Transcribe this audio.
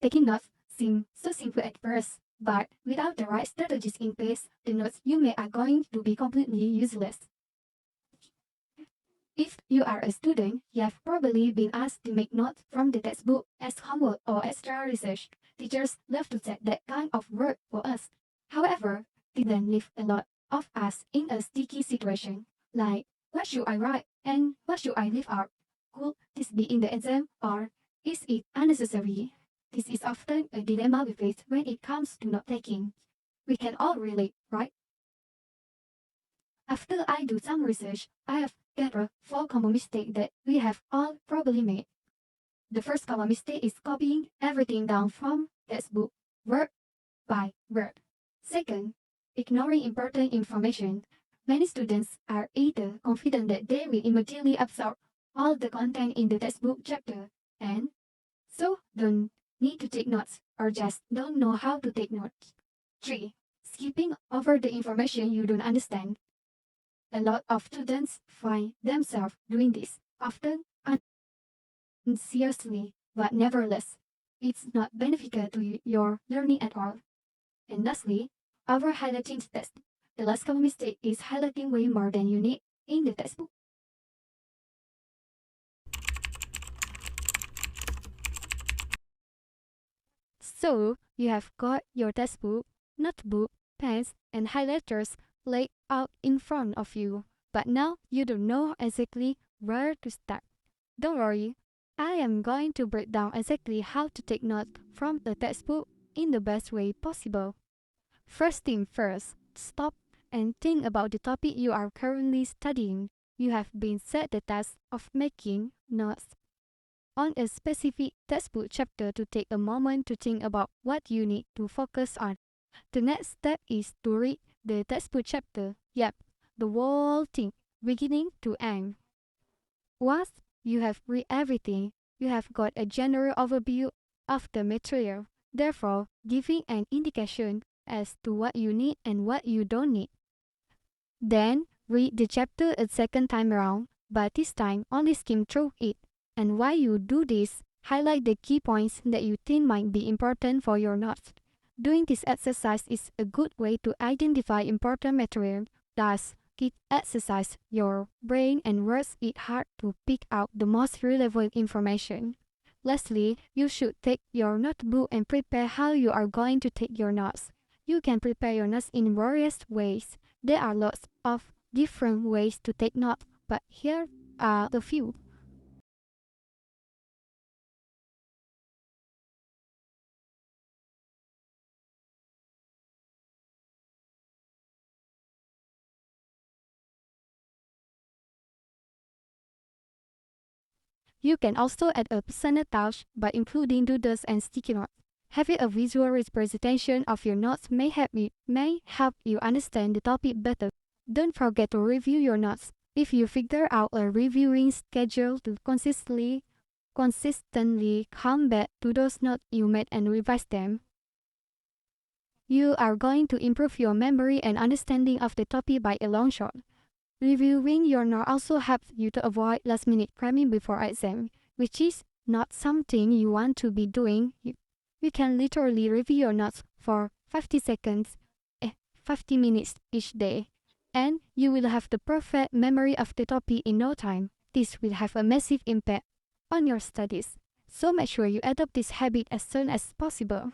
Taking notes seems so simple at first, but without the right strategies in place, the notes you make are going to be completely useless. If you are a student, you have probably been asked to make notes from the textbook as homework or extra research. Teachers love to set that kind of work for us. However, they then leave a lot of us in a sticky situation, like what should I write and what should I leave out? Could this be in the exam or is it unnecessary? This is often a dilemma we face when it comes to note taking. We can all relate, right? After I do some research, I have gathered 4 common mistakes that we have all probably made. The first common mistake is copying everything down from textbook, word by word. Second, ignoring important information. Many students are either confident that they will immediately absorb all the content in the textbook chapter and so don't need to take notes or just don't know how to take notes. 3. Skipping over the information you don't understand. A lot of students find themselves doing this, often unconsciously, but nevertheless, it's not beneficial to your learning at all. And lastly, over-highlighting text. The last common mistake is highlighting way more than you need in the textbook. So, you have got your textbook, notebook, pens, and highlighters laid out in front of you, but now you don't know exactly where to start. Don't worry, I am going to break down exactly how to take notes from the textbook in the best way possible. First thing first, stop and think about the topic you are currently studying. You have been set the task of making notes on a specific textbook chapter to take a moment to think about what you need to focus on. The next step is to read the textbook chapter. Yep, the whole thing, beginning to end. Once you have read everything, you have got a general overview of the material, therefore giving an indication as to what you need and what you don't need. Then read the chapter a second time around, but this time only skim through it. And while you do this, highlight the key points that you think might be important for your notes. Doing this exercise is a good way to identify important material, thus it exercises your brain and works it hard to pick out the most relevant information. Lastly, you should take your notebook and prepare how you are going to take your notes. You can prepare your notes in various ways. There are lots of different ways to take notes, but here are a few. You can also add a personal touch by including doodles and sticky notes. Having a visual representation of your notes may help you understand the topic better. Don't forget to review your notes. If you figure out a reviewing schedule to consistently come back to those notes you made and revise them, you are going to improve your memory and understanding of the topic by a long shot. Reviewing your notes also helps you to avoid last-minute cramming before exam, which is not something you want to be doing. You can literally review your notes for 50 minutes each day, and you will have the perfect memory of the topic in no time. This will have a massive impact on your studies, so make sure you adopt this habit as soon as possible.